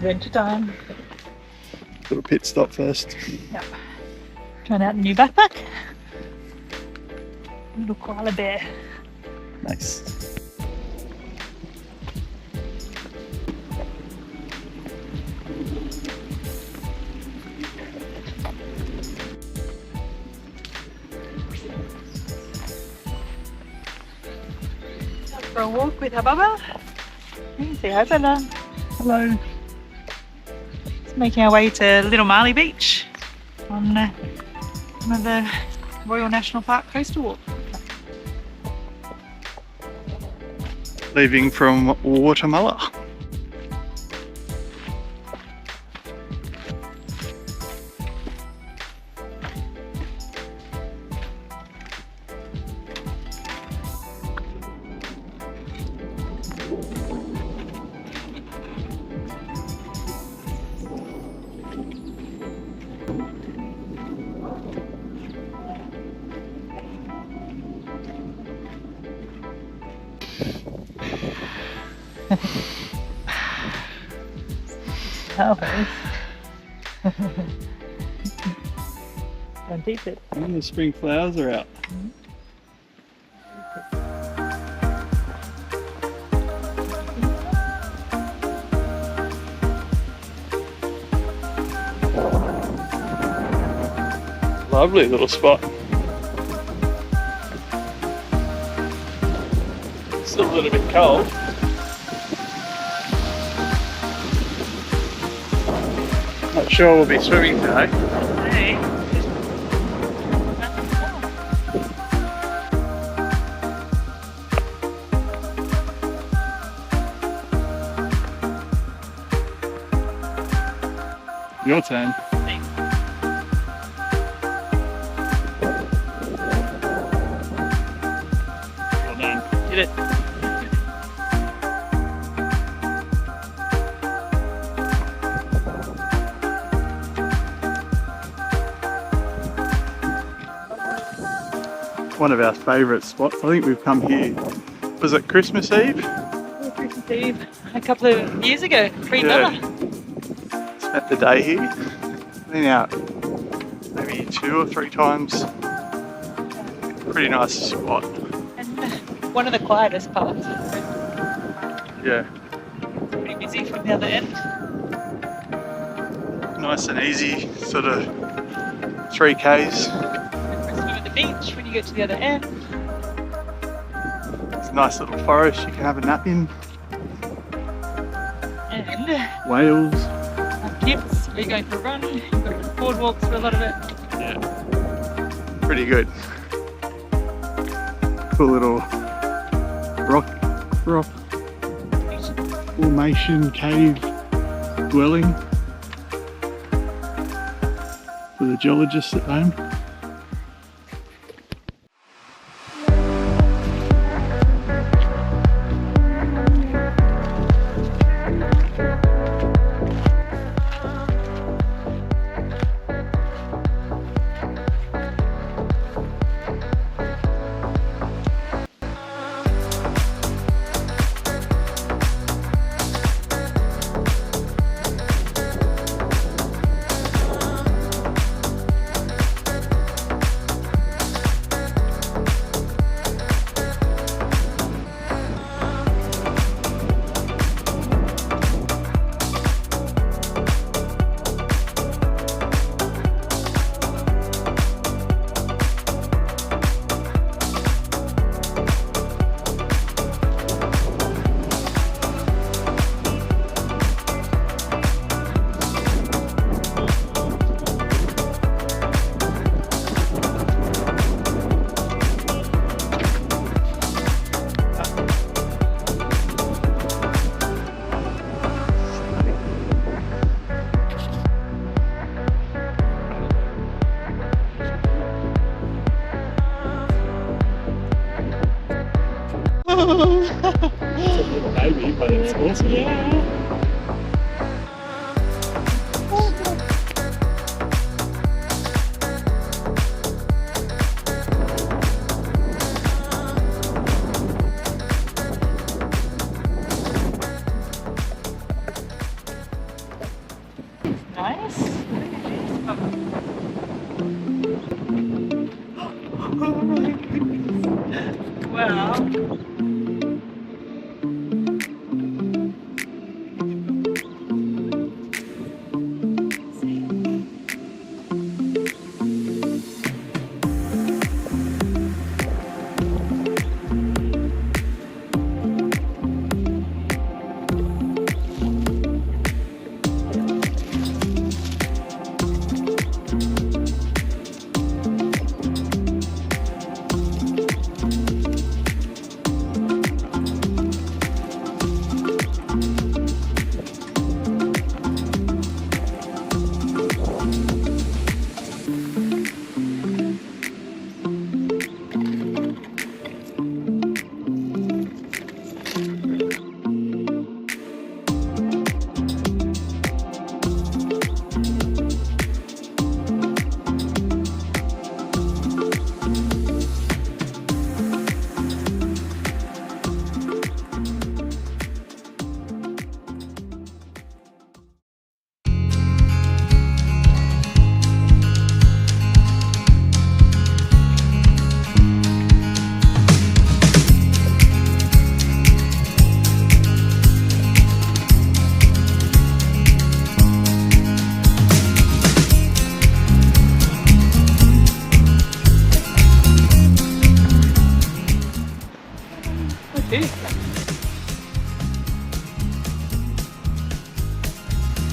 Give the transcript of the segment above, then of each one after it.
Adventure time. Little pit stop first. Yep. Trying out a new backpack. Little koala bear. Nice. Out for a walk with our Bubba. Say hi, Bella. Hello. Just making our way to Little Marley Beach on one of the Royal National Park coastal walk. Leaving from Watermulla. Don't eat it. And the spring flowers are out. Lovely little spot. Still a little bit cold. Not sure we'll be swimming today. Hey. Your turn. Thanks. Well done. Did it. One of our favourite spots. I think we've come here. Was it Christmas Eve? Christmas Eve a couple of years ago, pre-Bella. Spent the day here. Been out maybe 2 or 3 times. Pretty nice spot. And one of the quietest parts. Yeah, Pretty busy from the other end. nice and easy, sort of 3Ks. Swim at the beach when you get to the other end. It's a nice little forest you can have a nap in. And Whales. kids, we're going for a run. We've got boardwalks for a lot of it. Yeah, pretty good. Cool little rock formation cave dwelling for the geologists at home. It's a little baby, but it's awesome. Yeah. Nice. Wow. Okay.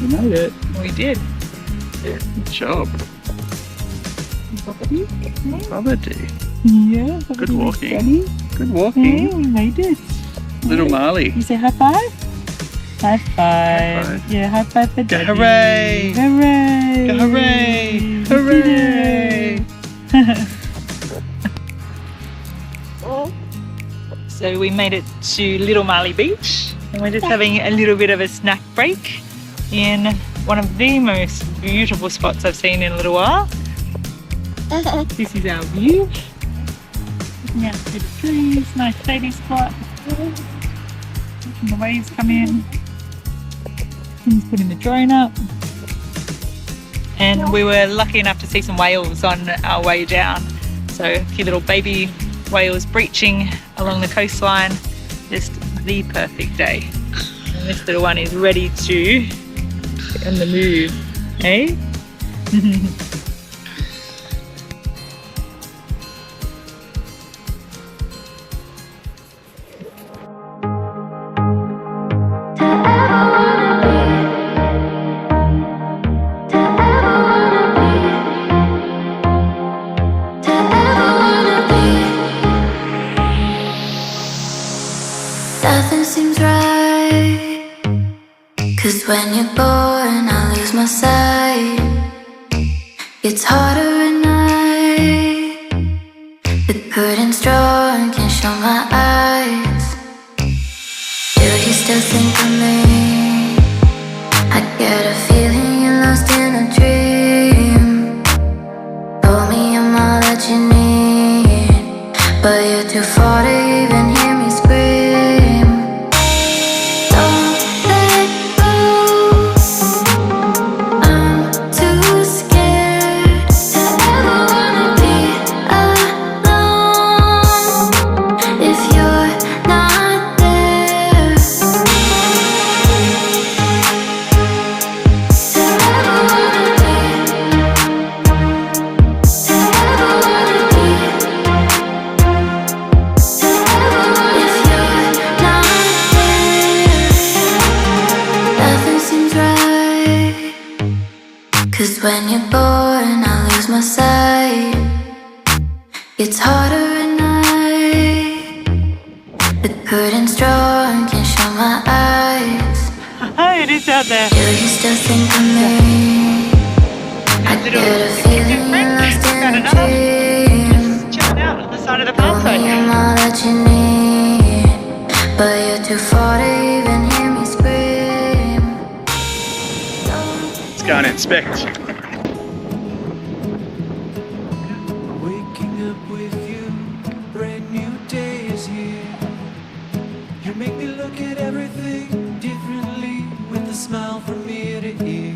You made it. We did. Good job. Bobbity. Bobbity. Yeah. Good walking. Ready? Good Yeah, walking. we made it. Little Marley. You say high five? High five. High five. Yeah, high five for Go Daddy. hooray! Hooray! Go hooray! We Hooray! did it. So we made it to Little Marley Beach and we're just having a little bit of a snack break in one of the most beautiful spots I've seen in a little while. This is our view. Looking out through the trees, nice shady spot. Watching the waves come in. Tim's putting the drone up. And we were lucky enough to see some whales on our way down. So a few little baby whales breaching along the coastline. Just the perfect day. And this little one is ready to get on the move. Eh? Nothing seems right, 'cause when you're born I lose my sight. It's harder at night. The curtain's drawn, can't show my eyes. Do you still think of me? I get a feeling you're lost in a dream. Told me I'm all that you need, but you're too far to even hear me scream. Don't let go, I'm too scared to ever wanna be alone if you're not there. To ever wanna be, to ever wanna be, to ever wanna if you're not there. Nothing seems right, 'cause when you're born I lose my sight. It's harder at night. The curtain's drawn, can't show my eyes. Oh, it is out there. Do you still think of me? I get a feeling you're lost in a dream. Chilling out on the side of the Told me pathway. I'm all that you need, but you're too far to even hear me scream. Let's go and inspect. Waking up with you, brand new day is here. You make me look at everything differently with a smile from ear to ear.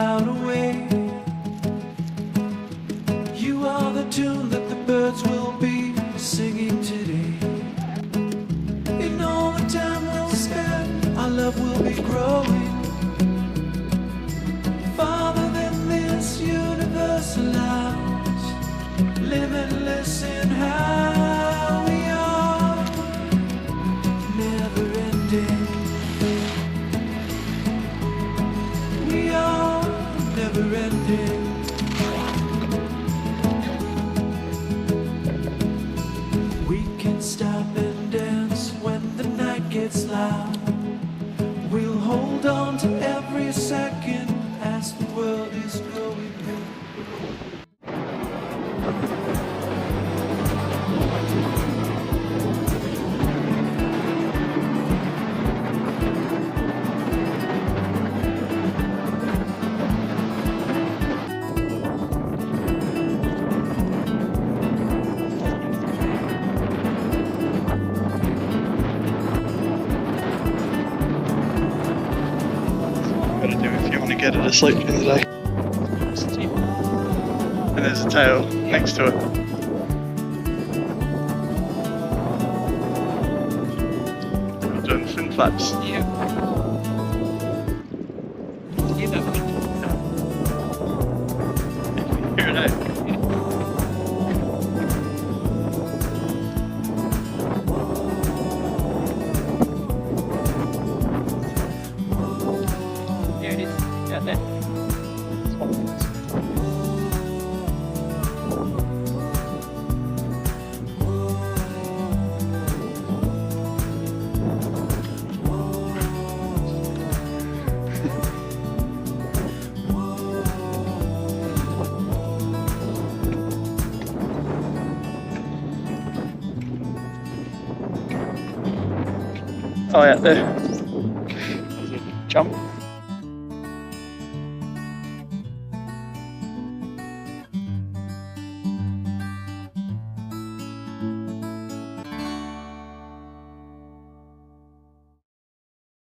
without a way. You are the tune that the birds will be singing today. In all the time we'll spend, our love will be growing. Farther than this universe allows, limitless in how we are, never ending. We are never ending. We can stop and dance when the night gets loud. We'll hold on to every second as the world is growing. Gotta do if you want to get it asleep in the day. And there's a tail next to it. I'm doing fin flaps. Yeah. Yeah, that one. Here it is. There it is. Got that. Oh yeah, there. Jump.